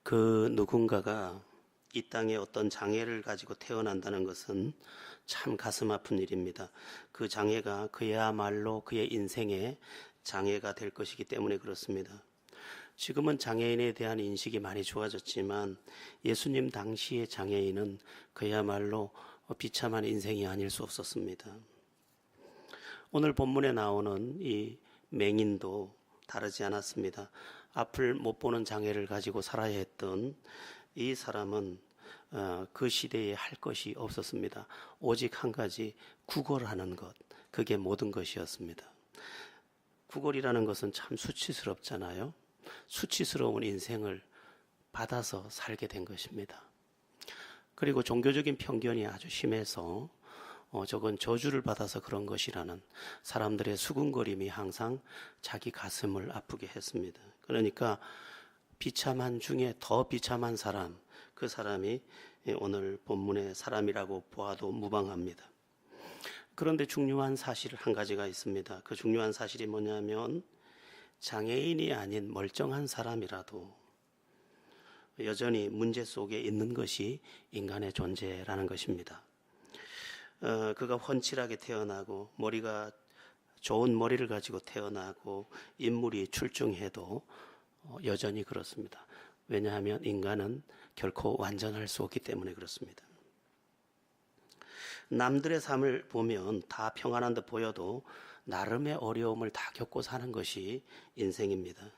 그 누군가가 이 땅에 어떤 장애를 가지고 태어난다는 것은 참 가슴 아픈 일입니다. 그 장애가 그야말로 그의 인생의 장애가 될 것이기 때문에 그렇습니다. 지금은 장애인에 대한 인식이 많이 좋아졌지만 예수님 당시의 장애인은 그야말로 비참한 인생이 아닐 수 없었습니다. 오늘 본문에 나오는 이 맹인도 다르지 않았습니다. 앞을 못 보는 장애를 가지고 살아야 했던 이 사람은 그 시대에 할 것이 없었습니다. 오직 한 가지, 구걸하는 것. 그게 모든 것이었습니다. 구걸이라는 것은 참 수치스럽잖아요. 수치스러운 인생을 받아서 살게 된 것입니다. 그리고 종교적인 편견이 아주 심해서 저건 저주를 받아서 그런 것이라는 사람들의 수군거림이 항상 자기 가슴을 아프게 했습니다. 그러니까 비참한 중에 더 비참한 사람, 그 사람이 오늘 본문의 사람이라고 보아도 무방합니다. 그런데 중요한 사실 한 가지가 있습니다. 그 중요한 사실이 뭐냐면 장애인이 아닌 멀쩡한 사람이라도 여전히 문제 속에 있는 것이 인간의 존재라는 것입니다. 그가 훤칠하게 태어나고 머리가 좋은 머리를 가지고 태어나고 인물이 출중해도 여전히 그렇습니다. 왜냐하면 인간은 결코 완전할 수 없기 때문에 그렇습니다. 남들의 삶을 보면 다 평안한 듯 보여도 나름의 어려움을 다 겪고 사는 것이 인생입니다.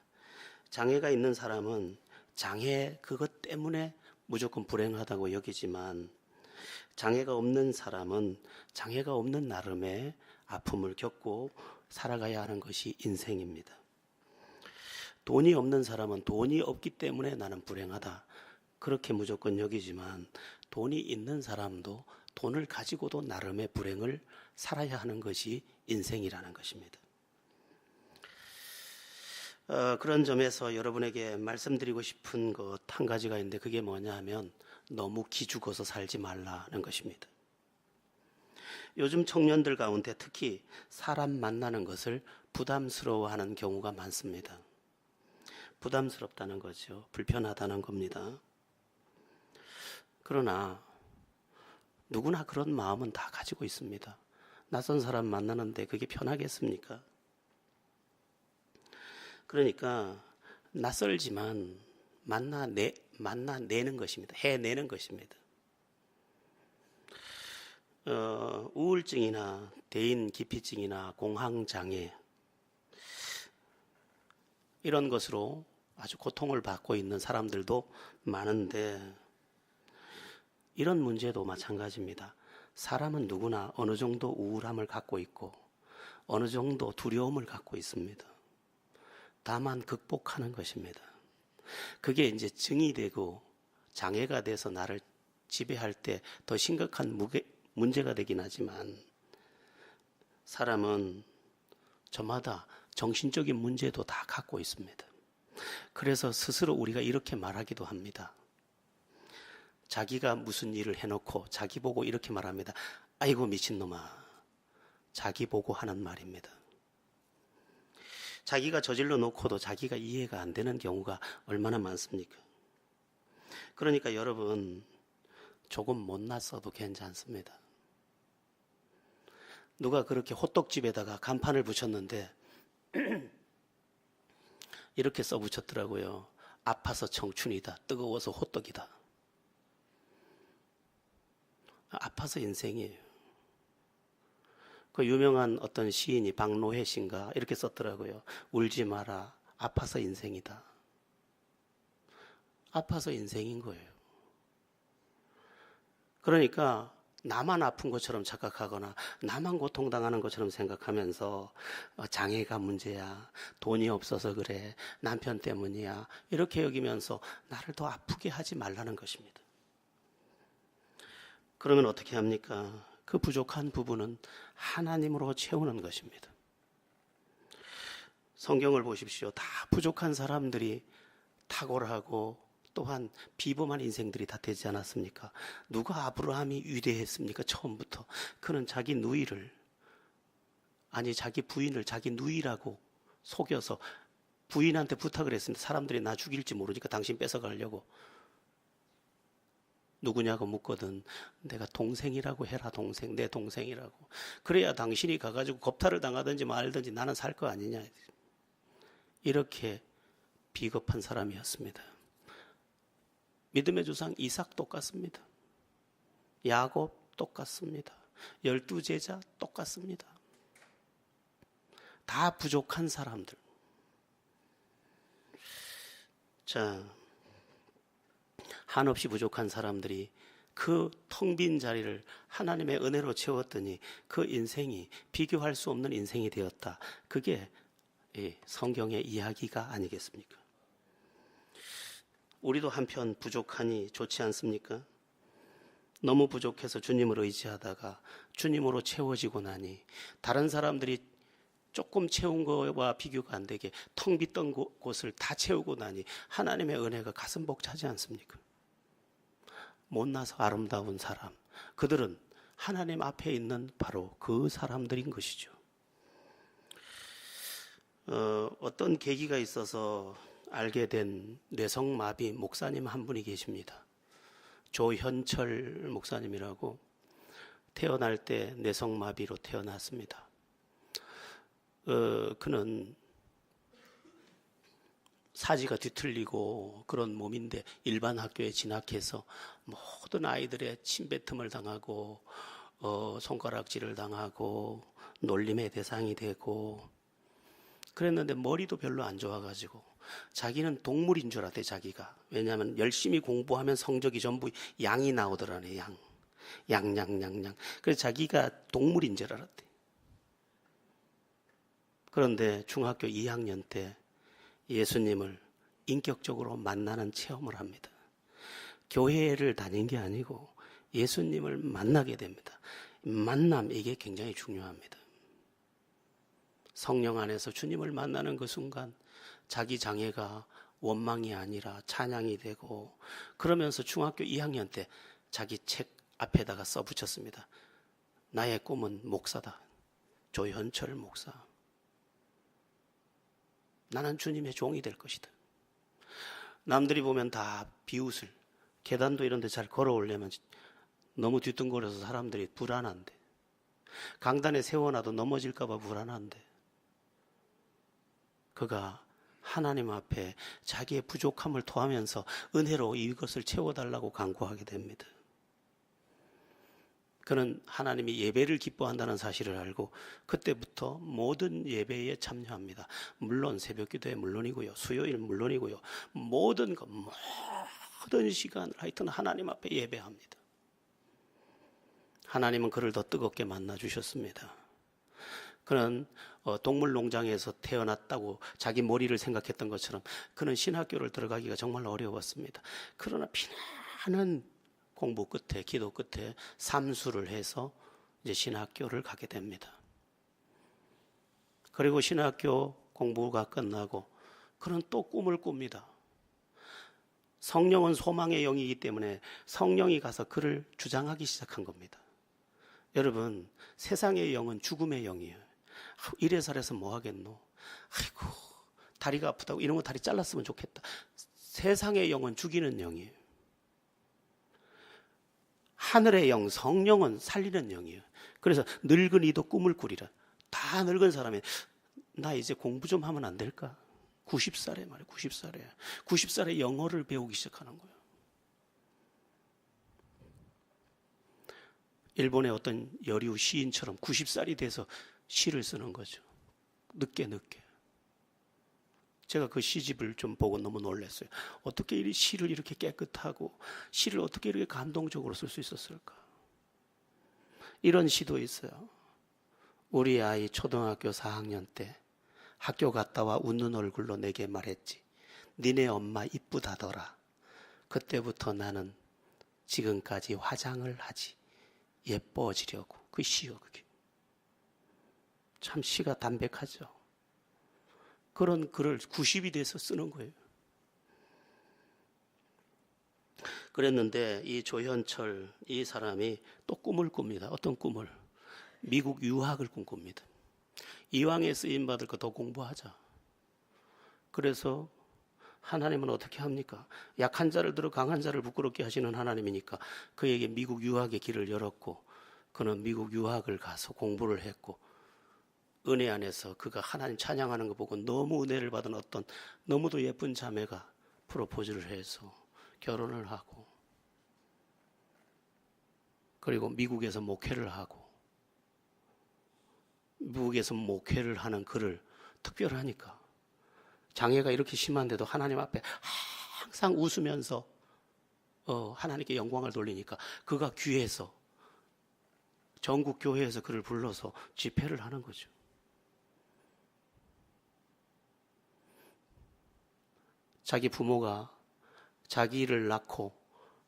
장애가 있는 사람은 장애 그것 때문에 무조건 불행하다고 여기지만 장애가 없는 사람은 장애가 없는 나름의 아픔을 겪고 살아가야 하는 것이 인생입니다. 돈이 없는 사람은 돈이 없기 때문에 나는 불행하다. 그렇게 무조건 여기지만 돈이 있는 사람도 돈을 가지고도 나름의 불행을 살아야 하는 것이 인생이라는 것입니다. 그런 점에서 여러분에게 말씀드리고 싶은 것 한 가지가 있는데 그게 뭐냐 하면 너무 기죽어서 살지 말라는 것입니다. 요즘 청년들 가운데 특히 사람 만나는 것을 부담스러워하는 경우가 많습니다. 부담스럽다는 거죠. 불편하다는 겁니다. 그러나 누구나 그런 마음은 다 가지고 있습니다. 낯선 사람 만나는데 그게 편하겠습니까? 그러니까 낯설지만 만나내는 것입니다. 해내는 것입니다. 우울증이나 대인 기피증이나 공황장애 이런 것으로 아주 고통을 받고 있는 사람들도 많은데 이런 문제도 마찬가지입니다. 사람은 누구나 어느 정도 우울함을 갖고 있고 어느 정도 두려움을 갖고 있습니다. 다만 극복하는 것입니다. 그게 이제 증이 되고 장애가 돼서 나를 지배할 때 더 심각한 문제가 되긴 하지만 사람은 저마다 정신적인 문제도 다 갖고 있습니다. 그래서 스스로 우리가 이렇게 말하기도 합니다. 자기가 무슨 일을 해놓고 자기 보고 이렇게 말합니다. 아이고 미친놈아. 자기 보고 하는 말입니다. 자기가 저질러 놓고도 자기가 이해가 안 되는 경우가 얼마나 많습니까? 그러니까 여러분 조금 못났어도 괜찮습니다. 누가 그렇게 호떡집에다가 간판을 붙였는데 이렇게 써붙였더라고요. 아파서 청춘이다. 뜨거워서 호떡이다. 아파서 인생이에요. 그 유명한 어떤 시인이 박노해 씨인가 이렇게 썼더라고요. 울지 마라. 아파서 인생이다. 아파서 인생인 거예요. 그러니까 나만 아픈 것처럼 착각하거나 나만 고통당하는 것처럼 생각하면서 장애가 문제야. 돈이 없어서 그래. 남편 때문이야. 이렇게 여기면서 나를 더 아프게 하지 말라는 것입니다. 그러면 어떻게 합니까? 그 부족한 부분은 하나님으로 채우는 것입니다. 성경을 보십시오. 다 부족한 사람들이 탁월하고 또한 비범한 인생들이 다 되지 않았습니까? 누가 아브라함이 위대했습니까? 처음부터. 그는 자기 누이를, 아니 자기 부인을 자기 누이라고 속여서 부인한테 부탁을 했습니다. 사람들이 나 죽일지 모르니까 당신 뺏어가려고. 누구냐고 묻거든. 내가 동생이라고 해라. 동생, 내 동생이라고. 그래야 당신이 가가지고 겁탈을 당하든지 말든지 나는 살 거 아니냐. 이렇게 비겁한 사람이었습니다. 믿음의 조상 이삭 똑같습니다. 야곱 똑같습니다. 12제자 똑같습니다. 다 부족한 사람들. 자, 한없이 부족한 사람들이 그 텅 빈 자리를 하나님의 은혜로 채웠더니 그 인생이 비교할 수 없는 인생이 되었다. 그게 성경의 이야기가 아니겠습니까? 우리도 한편 부족하니 좋지 않습니까? 너무 부족해서 주님을 의지하다가 주님으로 채워지고 나니 다른 사람들이 조금 채운 거와 비교가 안 되게 텅 빈던 곳을 다 채우고 나니 하나님의 은혜가 가슴 벅차지 않습니까? 못나서 아름다운 사람, 그들은 하나님 앞에 있는 바로 그 사람들인 것이죠. 어떤 계기가 있어서 알게 된 뇌성마비 목사님 한 분이 계십니다. 조현철 목사님이라고. 태어날 때 뇌성마비로 태어났습니다. 그는 사지가 뒤틀리고 그런 몸인데 일반 학교에 진학해서 모든 아이들의 침뱉음을 당하고 손가락질을 당하고 놀림의 대상이 되고 그랬는데 머리도 별로 안 좋아가지고 자기는 동물인 줄 알았대. 자기가. 왜냐하면 열심히 공부하면 성적이 전부 양이 나오더라네. 양. 그래서 자기가 동물인 줄 알았대. 그런데 중학교 2학년 때 예수님을 인격적으로 만나는 체험을 합니다. 교회를 다닌 게 아니고 예수님을 만나게 됩니다. 만남, 이게 굉장히 중요합니다. 성령 안에서 주님을 만나는 그 순간 자기 장애가 원망이 아니라 찬양이 되고, 그러면서 중학교 2학년 때 자기 책 앞에다가 써붙였습니다. 나의 꿈은 목사다. 조현철 목사. 나는 주님의 종이 될 것이다. 남들이 보면 다 비웃을, 계단도 이런 데 잘 걸어오려면 너무 뒤뚱거려서 사람들이 불안한데, 강단에 세워놔도 넘어질까 봐 불안한데, 그가 하나님 앞에 자기의 부족함을 토하면서 은혜로 이것을 채워달라고 간구하게 됩니다. 그는 하나님이 예배를 기뻐한다는 사실을 알고 그때부터 모든 예배에 참여합니다. 물론 새벽기도에 물론이고요, 수요일 물론이고요, 모든 시간을 하여튼 하나님 앞에 예배합니다. 하나님은 그를 더 뜨겁게 만나 주셨습니다. 그는 동물농장에서 태어났다고 자기 머리를 생각했던 것처럼 그는 신학교를 들어가기가 정말 어려웠습니다. 그러나 피나는 공부 끝에, 기도 끝에 삼수를 해서 이제 신학교를 가게 됩니다. 그리고 신학교 공부가 끝나고 그는 또 꿈을 꿉니다. 성령은 소망의 영이기 때문에 성령이 가서 그를 주장하기 시작한 겁니다. 여러분, 세상의 영은 죽음의 영이에요. 이래서래서 뭐 하겠노? 아이고, 다리가 아프다고 이런 거 다리 잘랐으면 좋겠다. 세상의 영은 죽이는 영이에요. 하늘의 영, 성령은 살리는 영이에요. 그래서 늙은이도 꿈을 꾸리라. 다 늙은 사람이 나 이제 공부 좀 하면 안 될까? 90살에 말이에요. 90살에 영어를 배우기 시작하는 거예요. 일본의 어떤 여류 시인처럼 90살이 돼서 시를 쓰는 거죠. 늦게. 제가 그 시집을 좀 보고 너무 놀랐어요. 어떻게 이 시를 이렇게 깨끗하고 시를 어떻게 이렇게 감동적으로 쓸 수 있었을까? 이런 시도 있어요. 우리 아이 초등학교 4학년 때 학교 갔다 와 웃는 얼굴로 내게 말했지. 니네 엄마 이쁘다더라. 그때부터 나는 지금까지 화장을 하지. 예뻐지려고. 그 시요, 그게. 참 시가 담백하죠. 그런 글을 90이 돼서 쓰는 거예요. 그랬는데 이 조현철, 이 사람이 또 꿈을 꿉니다. 어떤 꿈을? 미국 유학을 꿈꿉니다. 이왕에 쓰임받을 거 더 공부하자. 그래서 하나님은 어떻게 합니까? 약한 자를 들어 강한 자를 부끄럽게 하시는 하나님이니까 그에게 미국 유학의 길을 열었고, 그는 미국 유학을 가서 공부를 했고, 은혜 안에서 그가 하나님 찬양하는 거 보고 너무 은혜를 받은 어떤 너무도 예쁜 자매가 프로포즈를 해서 결혼을 하고, 그리고 미국에서 목회를 하고, 미국에서 목회를 하는 그를 특별하니까 장애가 이렇게 심한데도 하나님 앞에 항상 웃으면서 하나님께 영광을 돌리니까 그가 귀에서, 전국 교회에서 그를 불러서 집회를 하는 거죠. 자기 부모가 자기를 낳고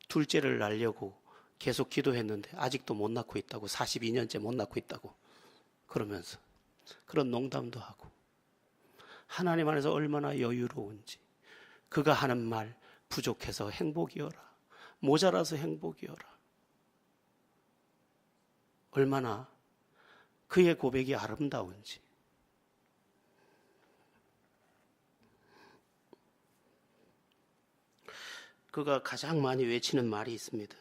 둘째를 낳으려고 계속 기도했는데 아직도 못 낳고 있다고, 42년째 못 낳고 있다고 그러면서 그런 농담도 하고, 하나님 안에서 얼마나 여유로운지, 그가 하는 말, 부족해서 행복이어라, 모자라서 행복이어라, 얼마나 그의 고백이 아름다운지. 그가 가장 많이 외치는 말이 있습니다.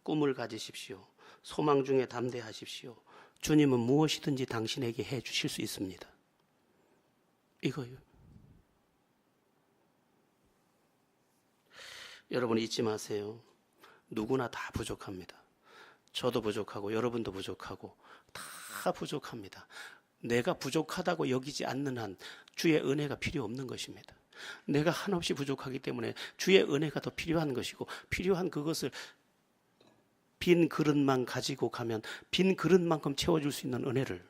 꿈을 가지십시오. 소망 중에 담대하십시오. 주님은 무엇이든지 당신에게 해 주실 수 있습니다. 이거요. 여러분 잊지 마세요. 누구나 다 부족합니다. 저도 부족하고 여러분도 부족하고 다 부족합니다. 내가 부족하다고 여기지 않는 한 주의 은혜가 필요 없는 것입니다. 내가 한없이 부족하기 때문에 주의 은혜가 더 필요한 것이고, 필요한 그것을 빈 그릇만 가지고 가면 빈 그릇만큼 채워줄 수 있는 은혜를,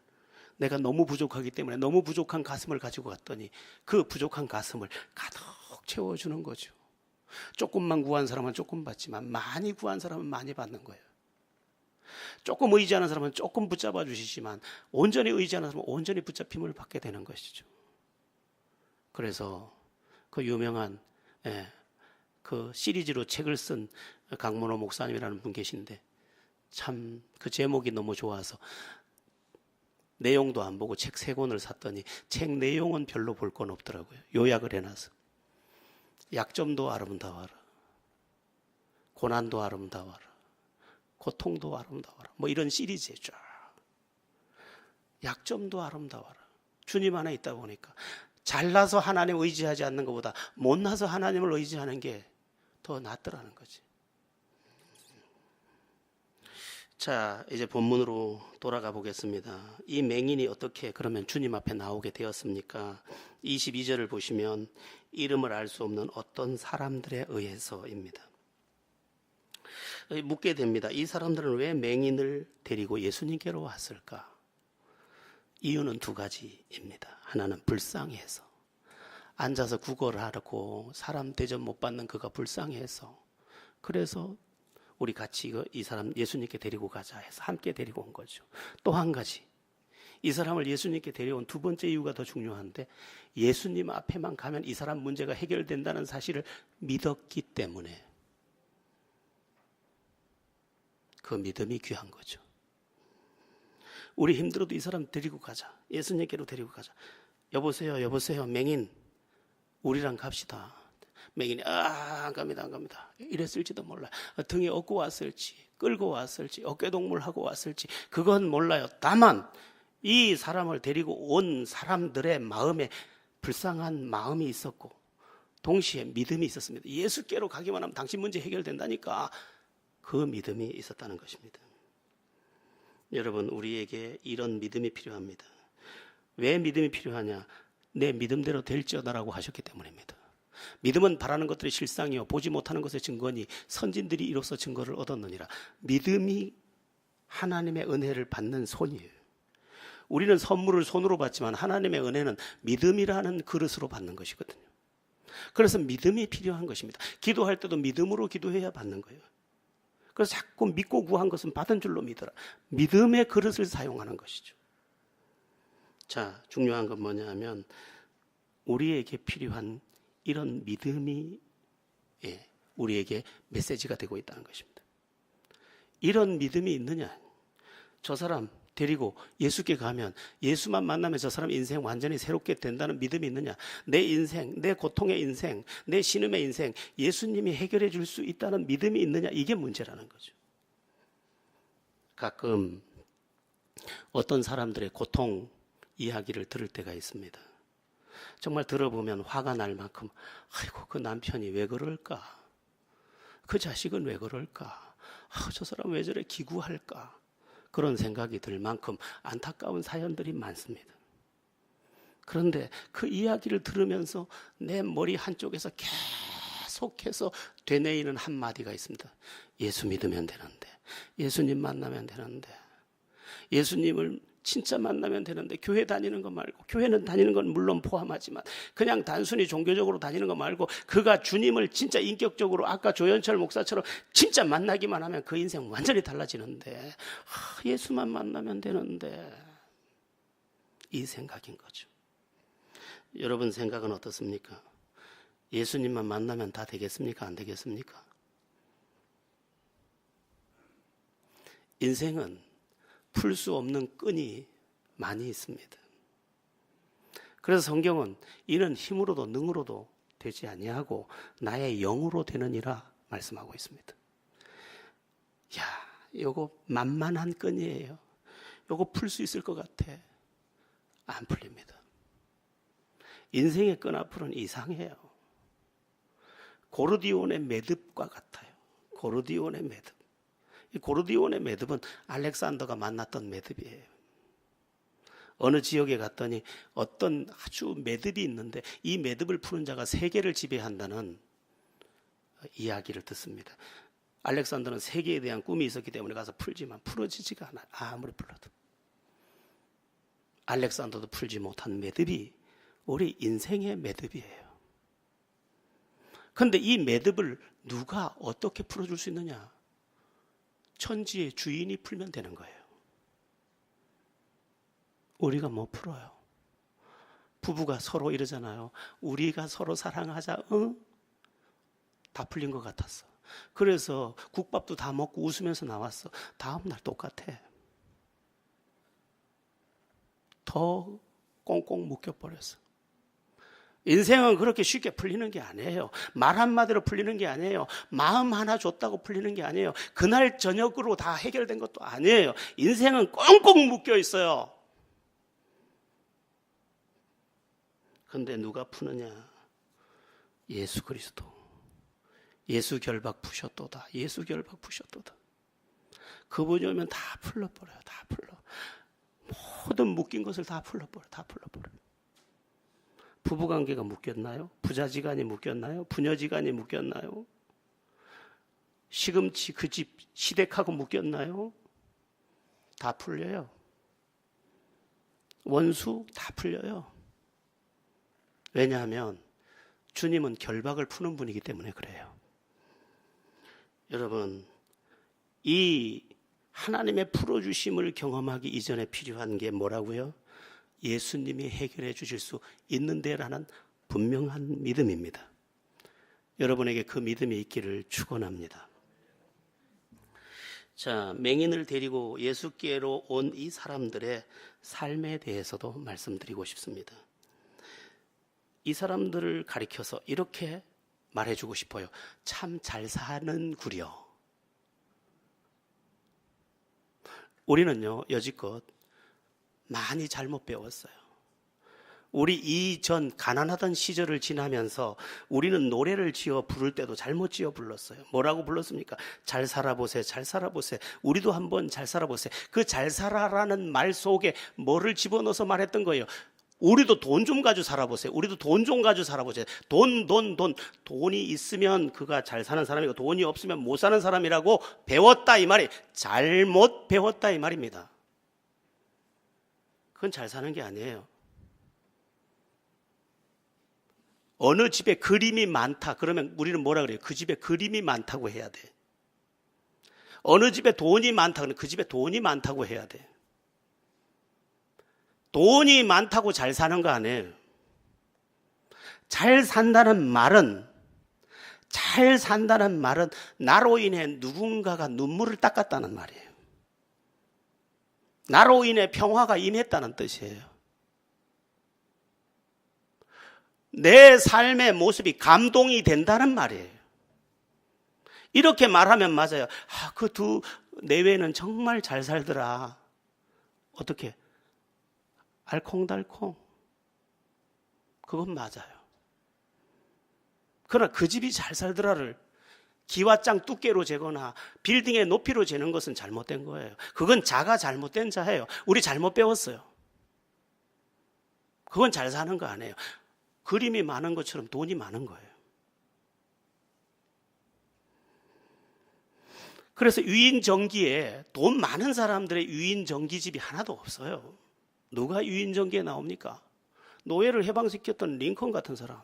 내가 너무 부족하기 때문에 너무 부족한 가슴을 가지고 갔더니 그 부족한 가슴을 가득 채워주는 거죠. 조금만 구한 사람은 조금 받지만 많이 구한 사람은 많이 받는 거예요. 조금 의지하는 사람은 조금 붙잡아 주시지만 온전히 의지하는 사람은 온전히 붙잡힘을 받게 되는 것이죠. 그래서 그 유명한 그 시리즈로 책을 쓴 강문호 목사님이라는 분 계신데, 참 그 제목이 너무 좋아서 내용도 안 보고 책 3권을 샀더니 책 내용은 별로 볼 건 없더라고요. 요약을 해놔서 약점도 아름다워라, 고난도 아름다워라, 고통도 아름다워라, 뭐 이런 시리즈죠. 약점도 아름다워라. 주님 안에 있다 보니까 잘나서 하나님 의지하지 않는 것보다 못나서 하나님을 의지하는 게 더 낫더라는 거지. 자, 이제 본문으로 돌아가 보겠습니다. 이 맹인이 어떻게 그러면 주님 앞에 나오게 되었습니까? 22절을 보시면 이름을 알 수 없는 어떤 사람들에 의해서입니다. 묻게 됩니다. 이 사람들은 왜 맹인을 데리고 예수님께로 왔을까? 이유는 2가지입니다. 하나는 불쌍해서, 앉아서 구걸하고 사람 대접 못 받는 그가 불쌍해서, 그래서 우리 같이 이 사람 예수님께 데리고 가자 해서 함께 데리고 온 거죠. 또 한 가지, 이 사람을 예수님께 데려온 2번째 이유가 더 중요한데, 예수님 앞에만 가면 이 사람 문제가 해결된다는 사실을 믿었기 때문에 그 믿음이 귀한 거죠. 우리 힘들어도 이 사람 데리고 가자, 예수님께로 데리고 가자. 여보세요 맹인, 우리랑 갑시다. 맹인이 안 갑니다. 이랬을지도 몰라요. 등에 업고 왔을지 끌고 왔을지 어깨동무하고 왔을지 그건 몰라요. 다만 이 사람을 데리고 온 사람들의 마음에 불쌍한 마음이 있었고 동시에 믿음이 있었습니다. 예수께로 가기만 하면 당신 문제 해결된다니까, 그 믿음이 있었다는 것입니다. 여러분, 우리에게 이런 믿음이 필요합니다. 왜 믿음이 필요하냐? 내 믿음대로 될지어다라고 하셨기 때문입니다. 믿음은 바라는 것들의 실상이요 보지 못하는 것의 증거니 선진들이 이로써 증거를 얻었느니라. 믿음이 하나님의 은혜를 받는 손이에요. 우리는 선물을 손으로 받지만 하나님의 은혜는 믿음이라는 그릇으로 받는 것이거든요. 그래서 믿음이 필요한 것입니다. 기도할 때도 믿음으로 기도해야 받는 거예요. 그래서 자꾸 믿고 구한 것은 받은 줄로 믿어라. 믿음의 그릇을 사용하는 것이죠. 자, 중요한 건 뭐냐 하면 우리에게 필요한 이런 믿음이 우리에게 메시지가 되고 있다는 것입니다. 이런 믿음이 있느냐? 저 사람 데리고 예수께 가면 예수만 만나면 저 사람 인생 완전히 새롭게 된다는 믿음이 있느냐? 내 인생, 내 고통의 인생, 내 신음의 인생 예수님이 해결해 줄 수 있다는 믿음이 있느냐? 이게 문제라는 거죠. 가끔 어떤 사람들의 고통 이야기를 들을 때가 있습니다. 정말 들어보면 화가 날 만큼 아이고 그 남편이 왜 그럴까? 그 자식은 왜 그럴까? 저 사람 왜 저래 기구할까? 그런 생각이 들 만큼 안타까운 사연들이 많습니다. 그런데 그 이야기를 들으면서 내 머리 한쪽에서 계속해서 되뇌이는 한마디가 있습니다. 예수 믿으면 되는데, 예수님 만나면 되는데, 예수님을 진짜 만나면 되는데 교회 다니는 거 말고, 교회는 다니는 건 물론 포함하지만 그냥 단순히 종교적으로 다니는 거 말고 그가 주님을 진짜 인격적으로 아까 조현철 목사처럼 진짜 만나기만 하면 그 인생 완전히 달라지는데 예수만 만나면 되는데, 이 생각인 거죠. 여러분 생각은 어떻습니까? 예수님만 만나면 다 되겠습니까? 안 되겠습니까? 인생은 풀 수 없는 끈이 많이 있습니다. 그래서 성경은 이는 힘으로도 능으로도 되지 아니하고 나의 영으로 되느니라 말씀하고 있습니다. 야, 요거 만만한 끈이에요. 요거 풀 수 있을 것 같아. 안 풀립니다. 인생의 끈앞으로는 이상해요. 고르디온의 매듭과 같아요. 고르디온의 매듭. 이 고르디온의 매듭은 알렉산더가 만났던 매듭이에요. 어느 지역에 갔더니 어떤 아주 매듭이 있는데 이 매듭을 푸는 자가 세계를 지배한다는 이야기를 듣습니다. 알렉산더는 세계에 대한 꿈이 있었기 때문에 가서 풀지만 풀어지지가 않아요. 아무리 풀어도. 알렉산더도 풀지 못한 매듭이 우리 인생의 매듭이에요. 그런데 이 매듭을 누가 어떻게 풀어줄 수 있느냐? 천지의 주인이 풀면 되는 거예요. 우리가 뭐 풀어요? 부부가 서로 이러잖아요. 우리가 서로 사랑하자. 응? 다 풀린 것 같았어. 그래서 국밥도 다 먹고 웃으면서 나왔어. 다음날 똑같아. 더 꽁꽁 묶여버렸어. 인생은 그렇게 쉽게 풀리는 게 아니에요. 말 한마디로 풀리는 게 아니에요. 마음 하나 줬다고 풀리는 게 아니에요. 그날 저녁으로 다 해결된 것도 아니에요. 인생은 꽁꽁 묶여 있어요. 그런데 누가 푸느냐? 예수 그리스도. 예수 결박 푸셨도다. 예수 결박 푸셨도다. 그분이 오면 다 풀러버려요. 다 풀러. 모든 묶인 것을 다 풀러버려요. 다 풀러버려요. 부부관계가 묶였나요? 부자지간이 묶였나요? 부녀지간이 묶였나요? 시금치 그 집 시댁하고 묶였나요? 다 풀려요. 원수 다 풀려요. 왜냐하면 주님은 결박을 푸는 분이기 때문에 그래요. 여러분, 이 하나님의 풀어주심을 경험하기 이전에 필요한 게 뭐라고요? 예수님이 해결해 주실 수 있는데라는 분명한 믿음입니다. 여러분에게 그 믿음이 있기를 축원합니다. 자, 맹인을 데리고 예수께로 온 이 사람들의 삶에 대해서도 말씀드리고 싶습니다. 이 사람들을 가리켜서 이렇게 말해주고 싶어요. 참 잘 사는 구려. 우리는요, 여지껏 많이 잘못 배웠어요. 우리 이전 가난하던 시절을 지나면서 우리는 노래를 지어 부를 때도 잘못 지어 불렀어요. 뭐라고 불렀습니까? 잘 살아보세, 잘 살아보세. 우리도 한번 잘 살아보세. 그 잘 살아라는 말 속에 뭐를 집어넣어서 말했던 거예요? 우리도 돈 좀 가지고 살아보세요. 우리도 돈 좀 가지고 살아보세요. 돈이 있으면 그가 잘 사는 사람이고 돈이 없으면 못 사는 사람이라고 배웠다 이 말이 잘못 배웠다 이 말입니다. 그건 잘 사는 게 아니에요. 어느 집에 그림이 많다 그러면 우리는 뭐라 그래요? 그 집에 그림이 많다고 해야 돼. 어느 집에 돈이 많다 그러면 그 집에 돈이 많다고 해야 돼. 돈이 많다고 잘 사는 거 아니에요. 잘 산다는 말은 나로 인해 누군가가 눈물을 닦았다는 말이에요. 나로 인해 평화가 임했다는 뜻이에요. 내 삶의 모습이 감동이 된다는 말이에요. 이렇게 말하면 맞아요. 그 두 내외는 정말 잘 살더라. 어떻게? 알콩달콩. 그건 맞아요. 그러나 그 집이 잘 살더라를 기와장 두께로 재거나 빌딩의 높이로 재는 것은 잘못된 거예요. 그건 자가 잘못된 자예요. 우리 잘못 배웠어요. 그건 잘 사는 거 아니에요. 그림이 많은 것처럼 돈이 많은 거예요. 그래서 유인정기에 돈 많은 사람들의 유인정기집이 하나도 없어요. 누가 유인정기에 나옵니까? 노예를 해방시켰던 링컨 같은 사람.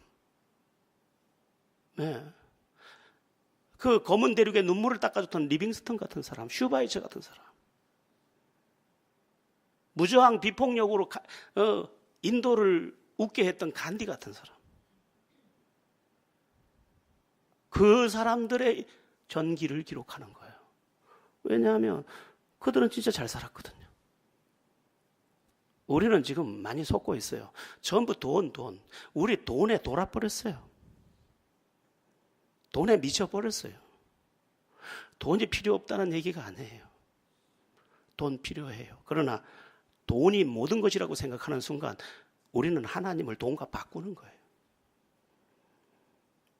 네. 그 검은 대륙에 눈물을 닦아줬던 리빙스턴 같은 사람, 슈바이처 같은 사람. 무저항 비폭력으로 인도를 웃게 했던 간디 같은 사람. 그 사람들의 전기를 기록하는 거예요. 왜냐하면 그들은 진짜 잘 살았거든요. 우리는 지금 많이 속고 있어요. 전부 돈. 우리 돈에 돌아버렸어요. 돈에 미쳐버렸어요. 돈이 필요 없다는 얘기가 아니에요. 돈 필요해요. 그러나 돈이 모든 것이라고 생각하는 순간 우리는 하나님을 돈과 바꾸는 거예요.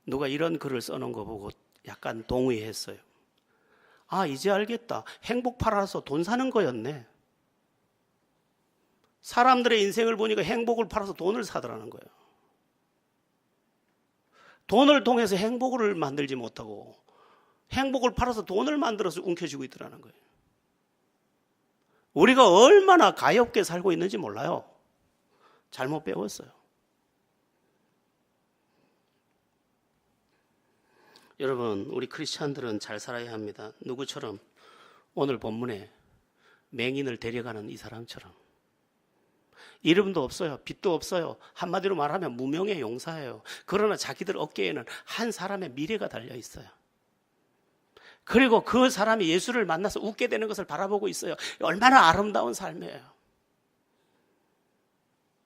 누가 이런 글을 써놓은 거 보고 약간 동의했어요. 이제 알겠다. 행복 팔아서 돈 사는 거였네. 사람들의 인생을 보니까 행복을 팔아서 돈을 사더라는 거예요. 돈을 통해서 행복을 만들지 못하고 행복을 팔아서 돈을 만들어서 움켜쥐고 있더라는 거예요. 우리가 얼마나 가엾게 살고 있는지 몰라요. 잘못 배웠어요. 여러분, 우리 크리스찬들은 잘 살아야 합니다. 누구처럼? 오늘 본문에 맹인을 데려가는 이 사람처럼. 이름도 없어요. 빚도 없어요. 한마디로 말하면 무명의 용사예요. 그러나 자기들 어깨에는 한 사람의 미래가 달려 있어요. 그리고 그 사람이 예수를 만나서 웃게 되는 것을 바라보고 있어요. 얼마나 아름다운 삶이에요.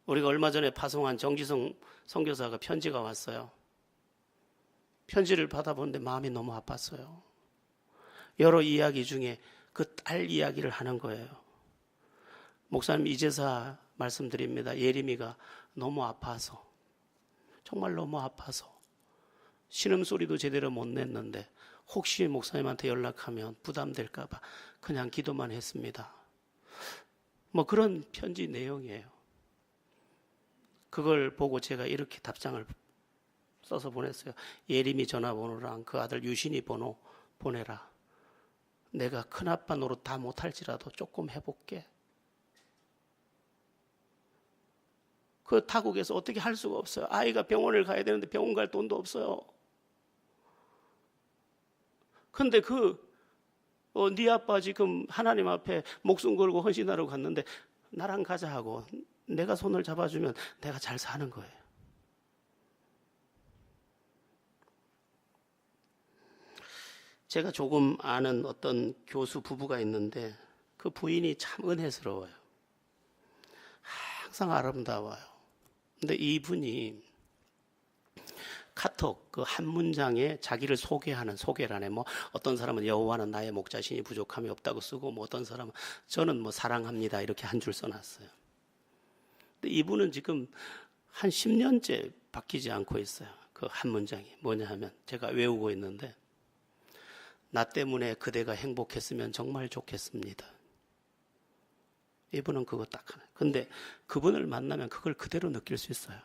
우리가 얼마 전에 파송한 정지성 선교사가 편지가 왔어요. 편지를 받아보는데 마음이 너무 아팠어요. 여러 이야기 중에 그 딸 이야기를 하는 거예요. 목사님 이제사 말씀드립니다. 예림이가 너무 아파서, 정말 너무 아파서 신음소리도 제대로 못 냈는데 혹시 목사님한테 연락하면 부담될까 봐 그냥 기도만 했습니다. 뭐 그런 편지 내용이에요. 그걸 보고 제가 이렇게 답장을 써서 보냈어요. 예림이 전화번호랑 그 아들 유신이 번호 보내라. 내가 큰아빠 노릇 다 못할지라도 조금 해볼게. 그 타국에서 어떻게 할 수가 없어요. 아이가 병원을 가야 되는데 병원 갈 돈도 없어요. 근데 네 아빠 지금 하나님 앞에 목숨 걸고 헌신하러 갔는데 나랑 가자 하고 내가 손을 잡아주면 내가 잘 사는 거예요. 제가 조금 아는 어떤 교수 부부가 있는데 그 부인이 참 은혜스러워요. 항상 아름다워요. 근데 이분이 카톡 그 한 문장에 자기를 소개하는 소개란에 뭐 어떤 사람은 여호와는 나의 목자시니 부족함이 없다고 쓰고 뭐 어떤 사람은 저는 뭐 사랑합니다 이렇게 한 줄 써놨어요. 근데 이분은 지금 한 10년째 바뀌지 않고 있어요. 그 한 문장이 뭐냐 하면 제가 외우고 있는데 나 때문에 그대가 행복했으면 정말 좋겠습니다. 이분은 그거 딱 하나. 근데 그분을 만나면 그걸 그대로 느낄 수 있어요.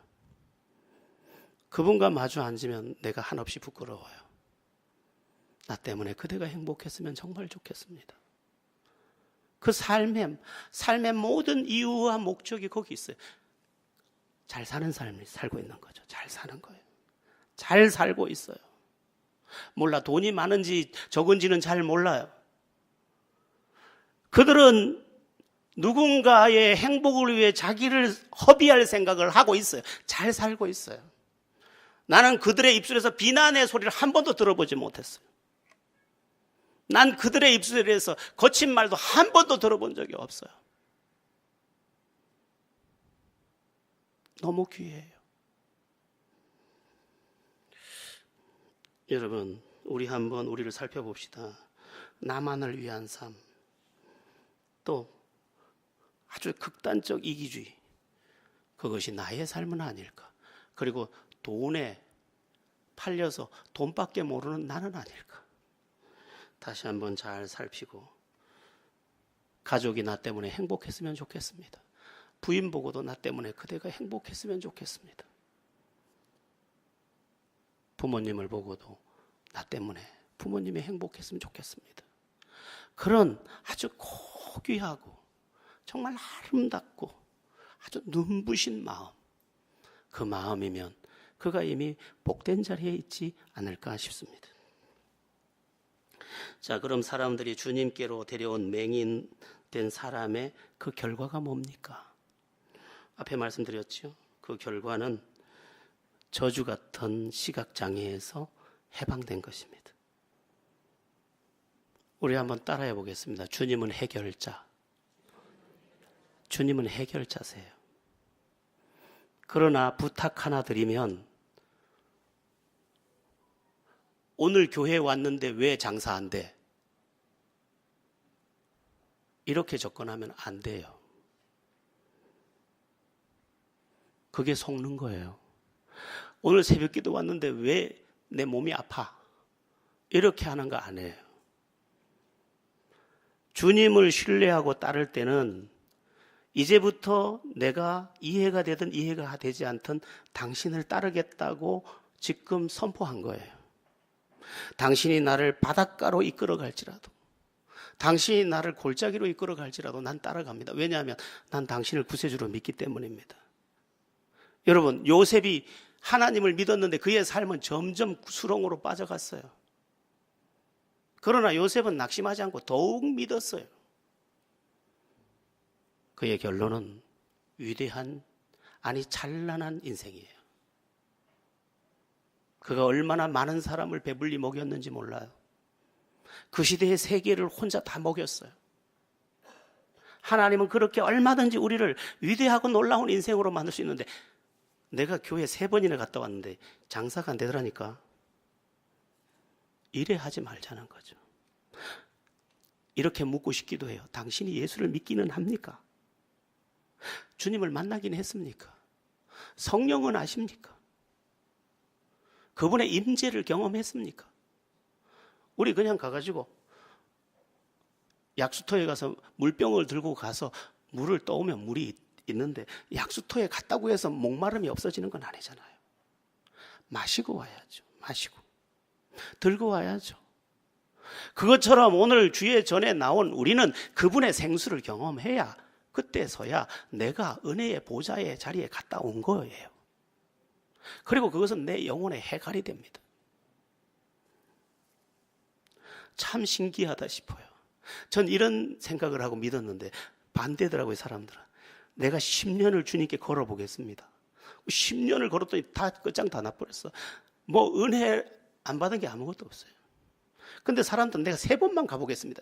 그분과 마주 앉으면 내가 한없이 부끄러워요. 나 때문에 그대가 행복했으면 정말 좋겠습니다. 그 삶의 모든 이유와 목적이 거기 있어요. 잘 사는 삶을 살고 있는 거죠. 잘 사는 거예요. 잘 살고 있어요. 몰라, 돈이 많은지 적은지는 잘 몰라요. 그들은 누군가의 행복을 위해 자기를 허비할 생각을 하고 있어요. 잘 살고 있어요. 나는 그들의 입술에서 비난의 소리를 한 번도 들어보지 못했어요. 난 그들의 입술에서 거친 말도 한 번도 들어본 적이 없어요. 너무 귀해요. 여러분, 우리 한번 우리를 살펴봅시다. 나만을 위한 삶, 또 아주 극단적 이기주의, 그것이 나의 삶은 아닐까? 그리고 돈에 팔려서 돈밖에 모르는 나는 아닐까? 다시 한번 잘 살피고, 가족이 나 때문에 행복했으면 좋겠습니다. 부인 보고도 나 때문에 그대가 행복했으면 좋겠습니다. 부모님을 보고도 나 때문에 부모님이 행복했으면 좋겠습니다. 그런 아주 고귀하고 정말 아름답고 아주 눈부신 마음, 그 마음이면 그가 이미 복된 자리에 있지 않을까 싶습니다. 자, 그럼 사람들이 주님께로 데려온 맹인된 사람의 그 결과가 뭡니까? 앞에 말씀드렸죠. 그 결과는 저주 같은 시각장애에서 해방된 것입니다. 우리 한번 따라해 보겠습니다. 주님은 해결자. 주님은 해결자세요. 그러나 부탁 하나 드리면, 오늘 교회에 왔는데 왜 장사 안 돼? 이렇게 접근하면 안 돼요. 그게 속는 거예요. 오늘 새벽기도 왔는데 왜 내 몸이 아파? 이렇게 하는 거 아니에요. 주님을 신뢰하고 따를 때는 이제부터 내가 이해가 되든 이해가 되지 않든 당신을 따르겠다고 지금 선포한 거예요. 당신이 나를 바닷가로 이끌어 갈지라도, 당신이 나를 골짜기로 이끌어 갈지라도 난 따라갑니다. 왜냐하면 난 당신을 구세주로 믿기 때문입니다. 여러분, 요셉이 하나님을 믿었는데 그의 삶은 점점 수렁으로 빠져갔어요. 그러나 요셉은 낙심하지 않고 더욱 믿었어요. 그의 결론은 위대한, 아니 찬란한 인생이에요. 그가 얼마나 많은 사람을 배불리 먹였는지 몰라요. 그 시대의 세계를 혼자 다 먹였어요. 하나님은 그렇게 얼마든지 우리를 위대하고 놀라운 인생으로 만들 수 있는데, 내가 교회 3번이나 갔다 왔는데 장사가 안 되더라니까. 이래 하지 말자는 거죠. 이렇게 묻고 싶기도 해요. 당신이 예수를 믿기는 합니까? 주님을 만나긴 했습니까? 성령은 아십니까? 그분의 임재를 경험했습니까? 우리 그냥 가가지고 약수터에 가서 물병을 들고 가서 물을 떠오면 물이 있는데, 약수터에 갔다고 해서 목마름이 없어지는 건 아니잖아요. 마시고 와야죠. 마시고 들고 와야죠. 그것처럼 오늘 주의 전에 나온 우리는 그분의 생수를 경험해야, 그때서야 내가 은혜의 보좌의 자리에 갔다 온 거예요. 그리고 그것은 내 영혼의 해갈이 됩니다. 참 신기하다 싶어요. 전 이런 생각을 하고 믿었는데 반대더라고요, 사람들은. 내가 10년을 주님께 걸어보겠습니다. 10년을 걸었더니 다 끝장 다 나버렸어. 뭐 은혜 안 받은 게 아무것도 없어요. 근데 사람들은 내가 3번만 가보겠습니다.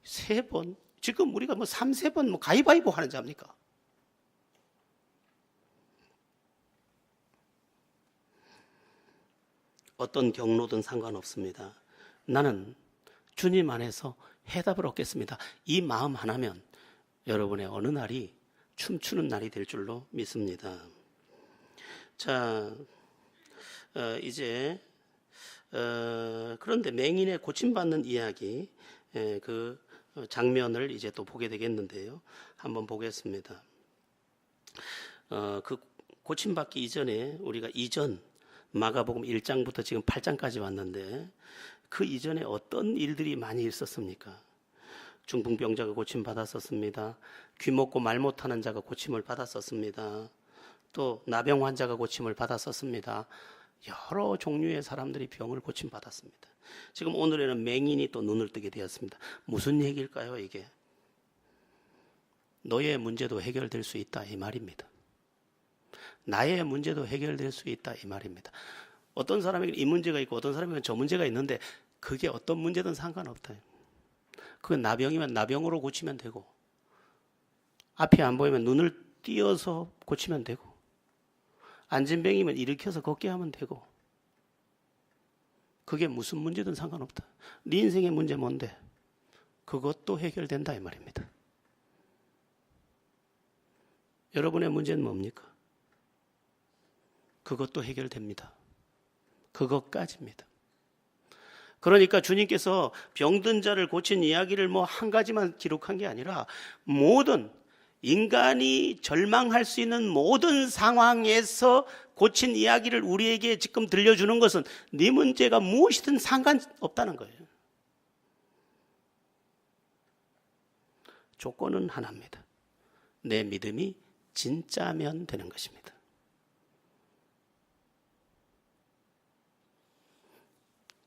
3번? 지금 우리가 뭐 3-4번 뭐 가위바위보 하는 줄 압니까? 어떤 경로든 상관없습니다. 나는 주님 안에서 해답을 얻겠습니다. 이 마음 하나면 여러분의 어느 날이 춤추는 날이 될 줄로 믿습니다. 자, 이제 그런데 맹인의 고침받는 이야기, 그 장면을 이제 또 보게 되겠는데요. 한번 보겠습니다. 그 고침받기 이전에 우리가 이전 마가복음 1장부터 지금 8장까지 왔는데, 그 이전에 어떤 일들이 많이 있었습니까? 중풍병자가 고침받았었습니다. 귀 먹고 말 못하는 자가 고침을 받았었습니다. 또 나병 환자가 고침을 받았었습니다. 여러 종류의 사람들이 병을 고침받았습니다. 지금 오늘에는 맹인이 또 눈을 뜨게 되었습니다. 무슨 얘기일까요, 이게? 너의 문제도 해결될 수 있다, 이 말입니다. 나의 문제도 해결될 수 있다, 이 말입니다. 어떤 사람에게는 이 문제가 있고 어떤 사람에게는 저 문제가 있는데, 그게 어떤 문제든 상관없다. 그건 나병이면 나병으로 고치면 되고, 앞이 안 보이면 눈을 띄어서 고치면 되고, 안진뱅이면 일으켜서 걷게 하면 되고, 그게 무슨 문제든 상관없다. 네 인생의 문제 뭔데? 그것도 해결된다 이 말입니다. 여러분의 문제는 뭡니까? 그것도 해결됩니다. 그것까지입니다. 그러니까 주님께서 병든 자를 고친 이야기를 뭐 한 가지만 기록한 게 아니라 모든 인간이 절망할 수 있는 모든 상황에서 고친 이야기를 우리에게 지금 들려주는 것은 네 문제가 무엇이든 상관없다는 거예요. 조건은 하나입니다. 내 믿음이 진짜면 되는 것입니다.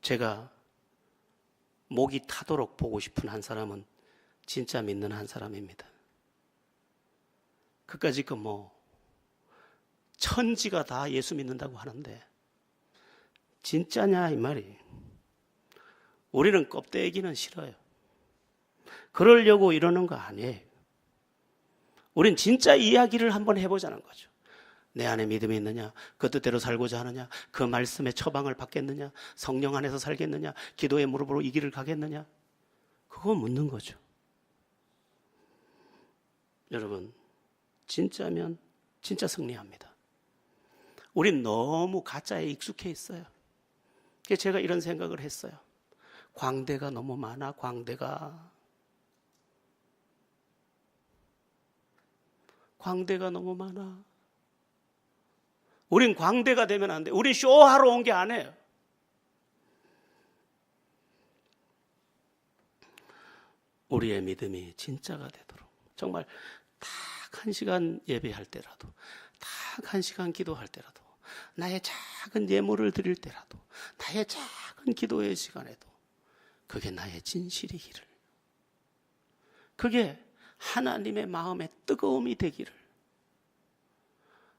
제가 목이 타도록 보고 싶은 한 사람은 진짜 믿는 한 사람입니다. 그까짓 거 천지가 다 예수 믿는다고 하는데 진짜냐 이 말이. 우리는 껍데기는 싫어요. 그러려고 이러는 거 아니에요. 우린 진짜 이야기를 한번 해보자는 거죠. 내 안에 믿음이 있느냐? 그 뜻대로 살고자 하느냐? 그 말씀에 처방을 받겠느냐? 성령 안에서 살겠느냐? 기도의 무릎으로 이 길을 가겠느냐? 그거 묻는 거죠. 여러분, 진짜면 진짜 승리합니다. 우린 너무 가짜에 익숙해 있어요. 그래서 제가 이런 생각을 했어요. 광대가 너무 많아, 광대가 너무 많아. 우린 광대가 되면 안 돼. 우린 쇼하러 온 게 아니에요. 우리의 믿음이 진짜가 되도록 정말 딱 1시간 예배할 때라도, 딱 1시간 기도할 때라도, 나의 작은 예물을 드릴 때라도, 나의 작은 기도의 시간에도 그게 나의 진실이기를, 그게 하나님의 마음의 뜨거움이 되기를.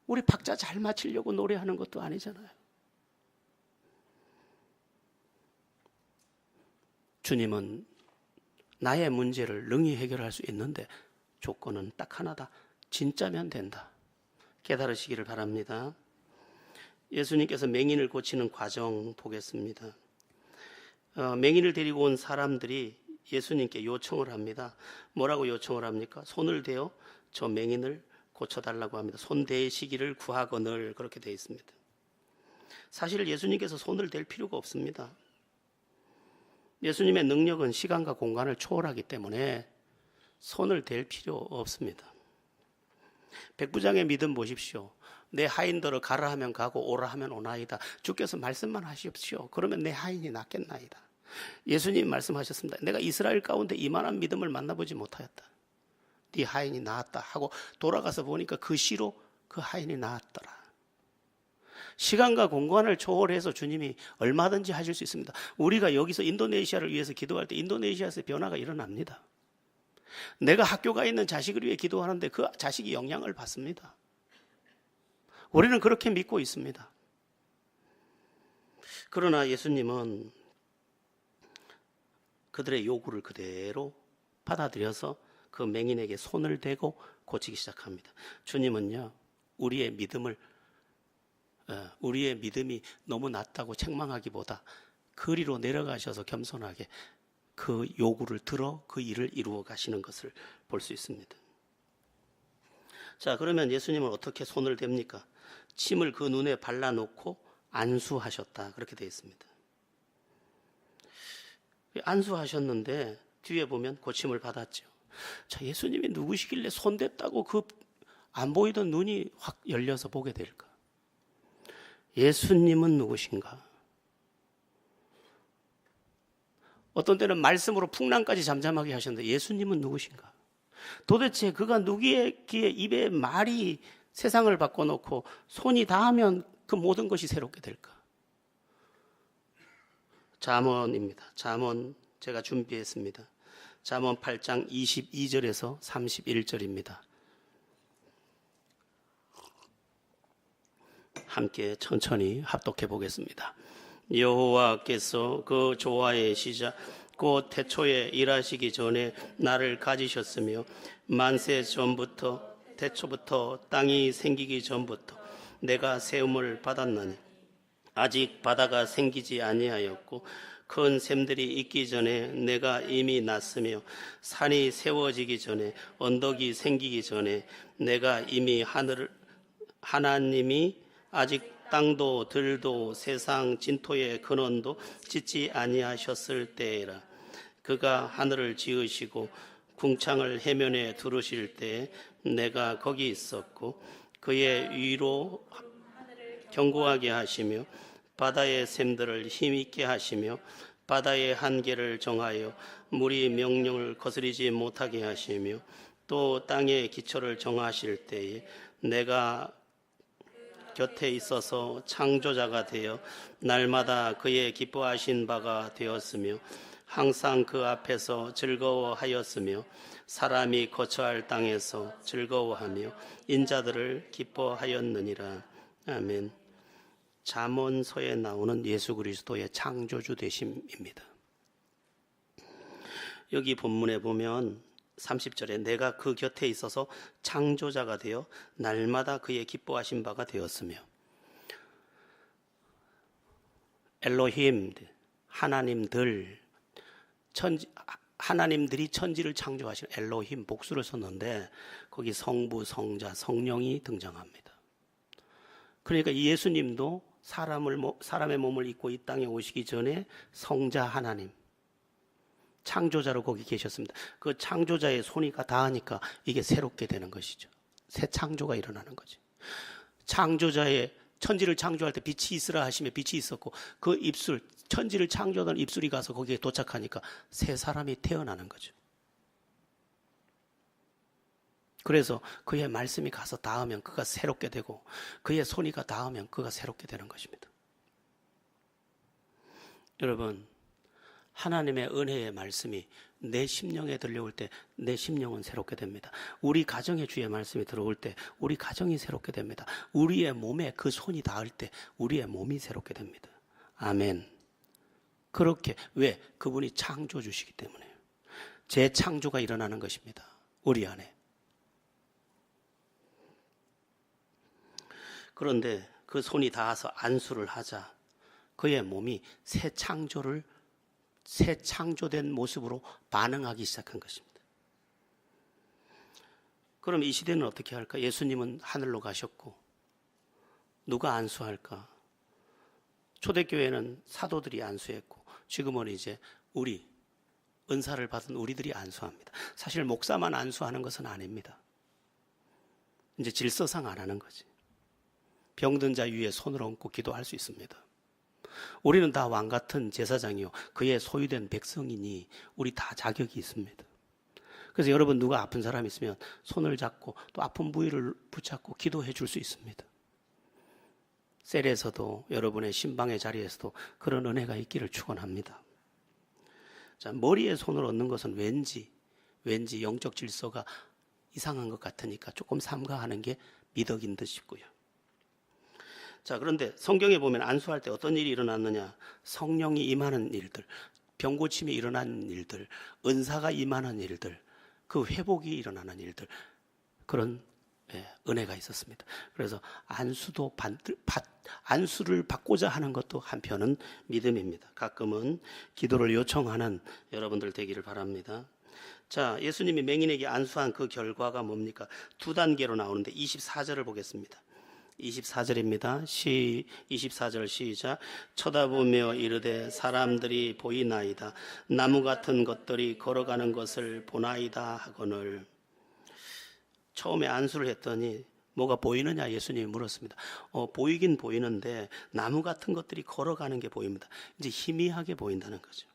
우리 박자 잘 맞추려고 노래하는 것도 아니잖아요. 주님은 나의 문제를 능히 해결할 수 있는데 조건은 딱 하나다. 진짜면 된다. 깨달으시기를 바랍니다. 예수님께서 맹인을 고치는 과정 보겠습니다. 맹인을 데리고 온 사람들이 예수님께 요청을 합니다. 뭐라고 요청을 합니까? 손을 대어 저 맹인을 고쳐달라고 합니다. 손 대시기를 구하거늘, 그렇게 되어 있습니다. 사실 예수님께서 손을 댈 필요가 없습니다. 예수님의 능력은 시간과 공간을 초월하기 때문에 손을 댈 필요 없습니다. 백부장의 믿음 보십시오. 내 하인들을 가라 하면 가고 오라 하면 오나이다. 주께서 말씀만 하십시오. 그러면 내 하인이 낫겠나이다. 예수님 말씀하셨습니다. 내가 이스라엘 가운데 이만한 믿음을 만나보지 못하였다. 네 하인이 나았다 하고 돌아가서 보니까 그 시로 그 하인이 나았더라. 시간과 공간을 초월해서 주님이 얼마든지 하실 수 있습니다. 우리가 여기서 인도네시아를 위해서 기도할 때 인도네시아에서 변화가 일어납니다. 내가 학교가 있는 자식을 위해 기도하는데 그 자식이 영향을 받습니다. 우리는 그렇게 믿고 있습니다. 그러나 예수님은 그들의 요구를 그대로 받아들여서 그 맹인에게 손을 대고 고치기 시작합니다. 주님은요, 우리의 믿음이 너무 낮다고 책망하기보다 그리로 내려가셔서 겸손하게 그 요구를 들어 그 일을 이루어 가시는 것을 볼 수 있습니다. 자, 그러면 예수님은 어떻게 손을 댑니까? 침을 그 눈에 발라놓고 안수하셨다, 그렇게 되어 있습니다. 안수하셨는데 뒤에 보면 고침을 받았죠. 자, 예수님이 누구시길래 손 댔다고 그 안 보이던 눈이 확 열려서 보게 될까? 예수님은 누구신가? 어떤 때는 말씀으로 풍랑까지 잠잠하게 하셨는데 예수님은 누구신가? 도대체 그가 누구에게 입에 말이 세상을 바꿔놓고 손이 닿으면 그 모든 것이 새롭게 될까? 잠언입니다. 잠언 제가 준비했습니다. 잠언 8장 22절에서 31절입니다. 함께 천천히 합독해 보겠습니다. 여호와께서 그 조화의 시작 곧 태초에 일하시기 전에 나를 가지셨으며 만세 전부터 태초부터 땅이 생기기 전부터 내가 세움을 받았나니 아직 바다가 생기지 아니하였고 큰 샘들이 있기 전에 내가 이미 났으며 산이 세워지기 전에 언덕이 생기기 전에 내가 이미 하나님이 아직 땅도 들도 세상 진토의 근원도 짓지 아니하셨을 때에라. 그가 하늘을 지으시고 궁창을 해면에 두르실 때 내가 거기 있었고 그의 위로 견고하게 하시며 바다의 샘들을 힘있게 하시며 바다의 한계를 정하여 물이 명령을 거스리지 못하게 하시며 또 땅의 기초를 정하실 때에 내가 곁에 있어서 창조자가 되어 날마다 그의 기뻐하신 바가 되었으며 항상 그 앞에서 즐거워하였으며 사람이 거처할 땅에서 즐거워하며 인자들을 기뻐하였느니라. 아멘. 잠언서에 나오는 예수 그리스도의 창조주 되심입니다. 여기 본문에 보면 30절에 내가 그 곁에 있어서 창조자가 되어 날마다 그의 기뻐하신 바가 되었으며, 엘로힘, 하나님들, 하나님들이 천지를 창조하신 엘로힘 복수를 썼는데 거기 성부, 성자, 성령이 등장합니다. 그러니까 예수님도 사람의 몸을 입고 이 땅에 오시기 전에 성자 하나님, 창조자로 거기 계셨습니다. 그 창조자의 손이 닿으니까 이게 새롭게 되는 것이죠. 새 창조가 일어나는 거지. 창조자의 천지를 창조할 때 빛이 있으라 하시며 빛이 있었고 그 입술, 천지를 창조하던 입술이 가서 거기에 도착하니까 새 사람이 태어나는 거죠. 그래서 그의 말씀이 가서 닿으면 그가 새롭게 되고 그의 손이 닿으면 그가 새롭게 되는 것입니다. 여러분, 하나님의 은혜의 말씀이 내 심령에 들려올 때 내 심령은 새롭게 됩니다. 우리 가정에 주의 말씀이 들어올 때 우리 가정이 새롭게 됩니다. 우리의 몸에 그 손이 닿을 때 우리의 몸이 새롭게 됩니다. 아멘. 그렇게, 왜? 그분이 창조주시기 때문에 재창조가 일어나는 것입니다. 우리 안에. 그런데 그 손이 닿아서 안수를 하자 그의 몸이 새 창조된 모습으로 반응하기 시작한 것입니다. 그럼 이 시대는 어떻게 할까? 예수님은 하늘로 가셨고 누가 안수할까? 초대교회는 사도들이 안수했고 지금은 이제 우리 은사를 받은 우리들이 안수합니다. 사실 목사만 안수하는 것은 아닙니다. 이제 질서상 안 하는 거지. 병든 자 위에 손을 얹고 기도할 수 있습니다. 우리는 다 왕같은 제사장이요 그의 소유된 백성이니 우리 다 자격이 있습니다. 그래서 여러분 누가 아픈 사람 있으면 손을 잡고 또 아픈 부위를 붙잡고 기도해 줄 수 있습니다. 셀에서도 여러분의 신방의 자리에서도 그런 은혜가 있기를 축원합니다. 자, 머리에 손을 얹는 것은 왠지 영적 질서가 이상한 것 같으니까 조금 삼가하는 게 미덕인 듯 싶고요. 자, 그런데 성경에 보면 안수할 때 어떤 일이 일어났느냐? 성령이 임하는 일들, 병고침이 일어나는 일들, 은사가 임하는 일들, 그 회복이 일어나는 일들, 그런 은혜가 있었습니다. 그래서 안수를 받고자 하는 것도 한편은 믿음입니다. 가끔은 기도를 요청하는 여러분들 되기를 바랍니다. 자, 예수님이 맹인에게 안수한 그 결과가 뭡니까? 두 단계로 나오는데 24절을 보겠습니다. 24절입니다. 24절 시작. 쳐다보며 이르되 사람들이 보이나이다. 나무 같은 것들이 걸어가는 것을 보나이다 하거늘. 처음에 안수를 했더니 뭐가 보이느냐 예수님이 물었습니다. 보이긴 보이는데 나무 같은 것들이 걸어가는 게 보입니다. 이제 희미하게 보인다는 거죠.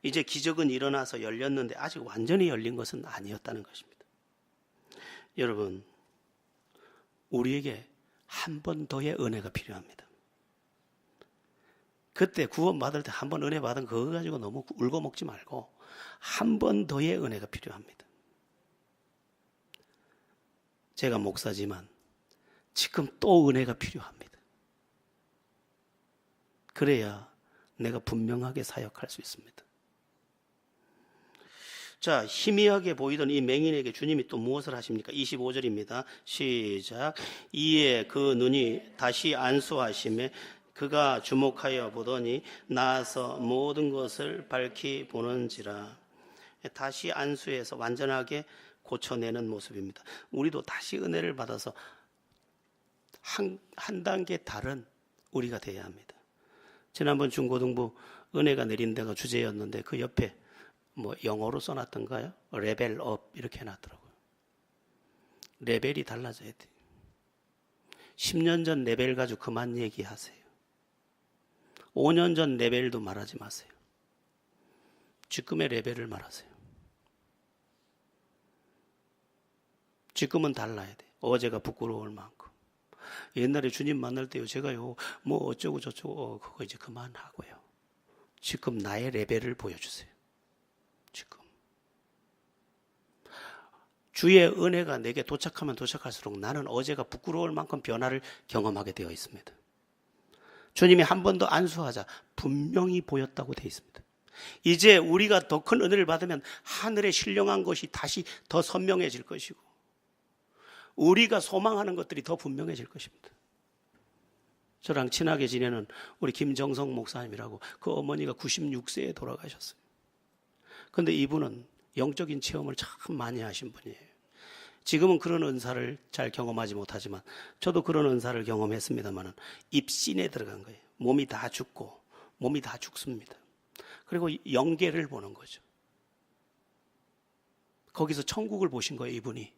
이제 기적은 일어나서 열렸는데 아직 완전히 열린 것은 아니었다는 것입니다. 여러분, 우리에게 한 번 더의 은혜가 필요합니다. 그때 구원받을 때 한 번 은혜 받은 그거 가지고 너무 울고 먹지 말고 한 번 더의 은혜가 필요합니다. 제가 목사지만 지금 또 은혜가 필요합니다. 그래야 내가 분명하게 사역할 수 있습니다. 자, 희미하게 보이던 이 맹인에게 주님이 또 무엇을 하십니까? 25절입니다. 시작. 이에 그 눈이 다시 안수하심에 그가 주목하여 보더니 나아서 모든 것을 밝히 보는지라. 다시 안수해서 완전하게 고쳐내는 모습입니다. 우리도 다시 은혜를 받아서 한 단계 다른 우리가 되어야 합니다. 지난번 중고등부 은혜가 내린 데가 주제였는데 그 옆에 뭐 영어로 써놨던가요? 레벨업 이렇게 해놨더라고요. 레벨이 달라져야 돼요. 10년 전 레벨 가지고 그만 얘기하세요. 5년 전 레벨도 말하지 마세요. 지금의 레벨을 말하세요. 지금은 달라야 돼. 어제가 부끄러울 만큼. 옛날에 주님 만날 때요, 제가요, 뭐 어쩌고 저쩌고, 그거 이제 그만하고요. 지금 나의 레벨을 보여주세요. 지금. 주의 은혜가 내게 도착하면 도착할수록 나는 어제가 부끄러울 만큼 변화를 경험하게 되어 있습니다. 주님이 한 번 더 안수하자 분명히 보였다고 되어 있습니다. 이제 우리가 더 큰 은혜를 받으면 하늘에 신령한 것이 다시 더 선명해질 것이고 우리가 소망하는 것들이 더 분명해질 것입니다. 저랑 친하게 지내는 우리 김정성 목사님이라고 그 어머니가 96세에 돌아가셨어요. 그런데 이분은 영적인 체험을 참 많이 하신 분이에요. 지금은 그런 은사를 잘 경험하지 못하지만 저도 그런 은사를 경험했습니다만 입신에 들어간 거예요. 몸이 다 죽고 몸이 다 죽습니다. 그리고 영계를 보는 거죠. 거기서 천국을 보신 거예요, 이분이.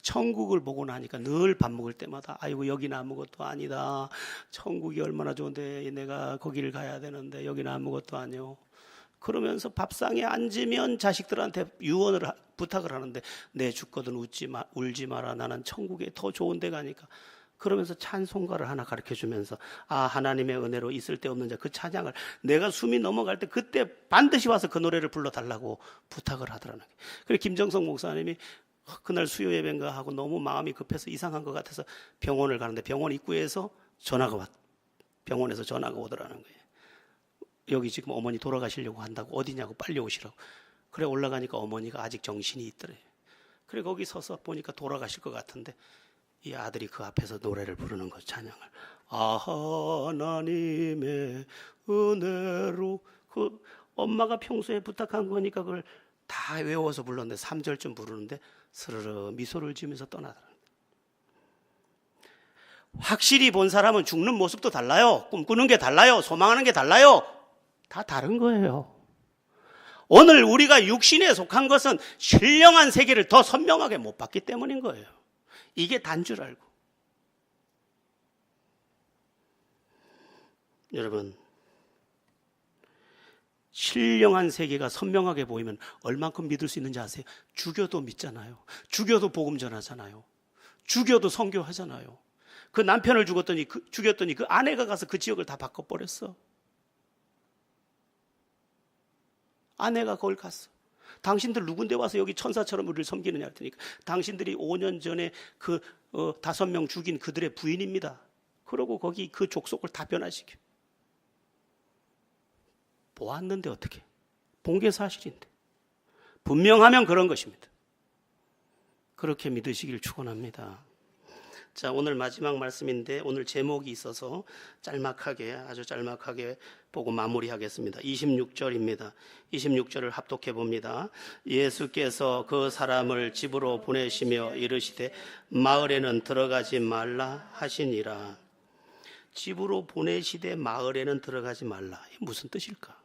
천국을 보고 나니까 늘 밥 먹을 때마다 아이고 여기는 아무것도 아니다. 천국이 얼마나 좋은데 내가 거기를 가야 되는데 여기는 아무것도 아니요. 그러면서 밥상에 앉으면 자식들한테 유언을 부탁을 하는데 내 죽거든 울지 마라. 나는 천국에 더 좋은 데 가니까. 그러면서 찬송가를 하나 가르쳐주면서 아 하나님의 은혜로 있을 데 없는 자 그 찬양을 내가 숨이 넘어갈 때 그때 반드시 와서 그 노래를 불러달라고 부탁을 하더라는 거예요. 그래서 김정성 목사님이 그날 수요 예배인가 하고 너무 마음이 급해서 이상한 것 같아서 병원을 가는데 병원 입구에서 병원에서 전화가 오더라는 거예요. 여기 지금 어머니 돌아가시려고 한다고 어디냐고 빨리 오시라고. 그래 올라가니까 어머니가 아직 정신이 있더래. 그래 거기 서서 보니까 돌아가실 것 같은데 이 아들이 그 앞에서 노래를 부르는 거 찬양을 아 하나님의 은혜로 그 엄마가 평소에 부탁한 거니까 그걸 다 외워서 불렀는데 3절쯤 부르는데 스르르 미소를 지으면서 떠나더라. 확실히 본 사람은 죽는 모습도 달라요. 꿈꾸는 게 달라요. 소망하는 게 달라요. 다 다른 거예요. 오늘 우리가 육신에 속한 것은 신령한 세계를 더 선명하게 못 봤기 때문인 거예요. 이게 단 줄 알고. 여러분, 신령한 세계가 선명하게 보이면 얼만큼 믿을 수 있는지 아세요? 죽여도 믿잖아요. 죽여도 복음 전하잖아요. 죽여도 선교하잖아요. 그 남편을 죽였더니 그 아내가 가서 그 지역을 다 바꿔버렸어. 아내가 거길 갔어. 당신들 누군데 와서 여기 천사처럼 우리를 섬기느냐 했더니까 당신들이 5년 전에 그 5명 죽인 그들의 부인입니다. 그러고 거기 그 족속을 다 변화시켜. 보았는데 어떻게? 본 게 사실인데. 분명하면 그런 것입니다. 그렇게 믿으시길 축원합니다. 자, 오늘 마지막 말씀인데 오늘 제목이 있어서 아주 짤막하게 보고 마무리하겠습니다. 26절입니다. 26절을 합독해 봅니다. 예수께서 그 사람을 집으로 보내시며 이르시되 마을에는 들어가지 말라 하시니라. 집으로 보내시되 마을에는 들어가지 말라. 이게 무슨 뜻일까?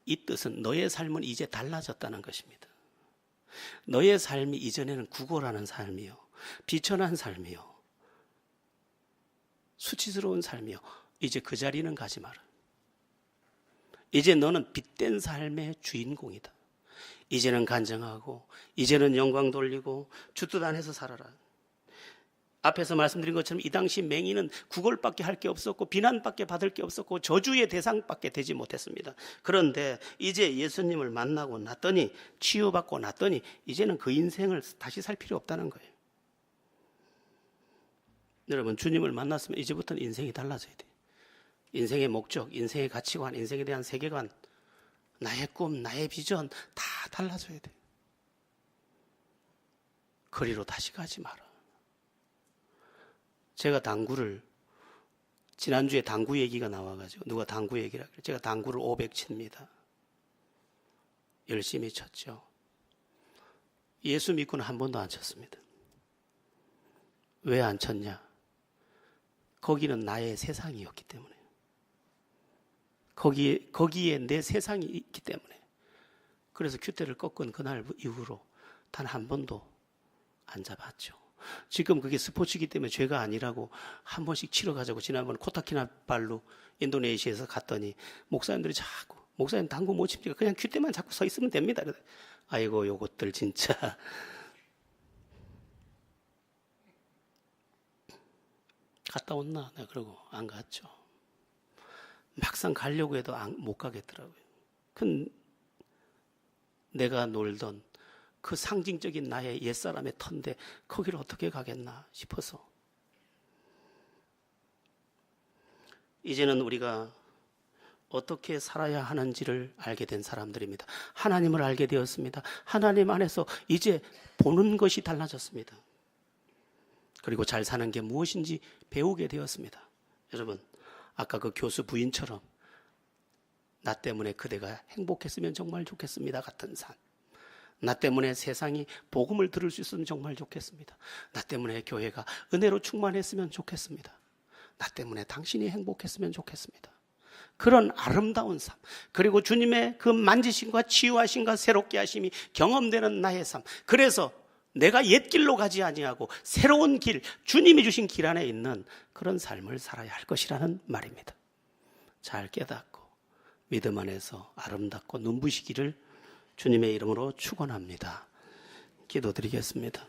이 뜻은 너의 삶은 이제 달라졌다는 것입니다. 너의 삶이 이전에는 구걸하는 삶이요, 비천한 삶이요, 수치스러운 삶이요. 이제 그 자리는 가지 마라. 이제 너는 빛된 삶의 주인공이다. 이제는 간증하고 이제는 영광 돌리고 주 뜻 안에서 살아라. 앞에서 말씀드린 것처럼 이 당시 맹인은 구걸밖에 할 게 없었고 비난밖에 받을 게 없었고 저주의 대상밖에 되지 못했습니다. 그런데 이제 예수님을 만나고 났더니, 치유받고 났더니 이제는 그 인생을 다시 살 필요 없다는 거예요. 여러분, 주님을 만났으면 이제부터는 인생이 달라져야 돼요. 인생의 목적, 인생의 가치관, 인생에 대한 세계관, 나의 꿈, 나의 비전 다 달라져야 돼. 거리로 다시 가지 마라. 제가 당구를 지난주에 당구 얘기가 나와가지고 누가 당구 얘기를 하길래 제가 당구를 500 칩니다. 열심히 쳤죠. 예수 믿고는 한 번도 안 쳤습니다. 왜 안 쳤냐? 거기는 나의 세상이었기 때문에. 거기에 내 세상이 있기 때문에. 그래서 큐대를 꺾은 그날 이후로 단 한 번도 안 잡았죠. 지금 그게 스포츠이기 때문에 죄가 아니라고 한 번씩 치러 가자고 지난번 코타키나발루 인도네시아에서 갔더니 목사님들이 자꾸 목사님 당구 못 칩니까? 그냥 큐대만 잡고 서 있으면 됩니다. 아이고 요것들 진짜 갔다 온나? 내가 그러고 안 갔죠. 막상 가려고 해도 못 가겠더라고요. 내가 놀던 그 상징적인 나의 옛사람의 터인데 거기를 어떻게 가겠나 싶어서 이제는 우리가 어떻게 살아야 하는지를 알게 된 사람들입니다. 하나님을 알게 되었습니다. 하나님 안에서 이제 보는 것이 달라졌습니다. 그리고 잘 사는 게 무엇인지 배우게 되었습니다. 여러분, 아까 그 교수 부인처럼 나 때문에 그대가 행복했으면 정말 좋겠습니다 같은 삶, 나 때문에 세상이 복음을 들을 수 있으면 정말 좋겠습니다. 나 때문에 교회가 은혜로 충만했으면 좋겠습니다. 나 때문에 당신이 행복했으면 좋겠습니다. 그런 아름다운 삶, 그리고 주님의 그 만지심과 치유하심과 새롭게 하심이 경험되는 나의 삶, 그래서 내가 옛 길로 가지 아니하고 새로운 길, 주님이 주신 길 안에 있는 그런 삶을 살아야 할 것이라는 말입니다. 잘 깨닫고 믿음 안에서 아름답고 눈부시기를 주님의 이름으로 축원합니다. 기도드리겠습니다.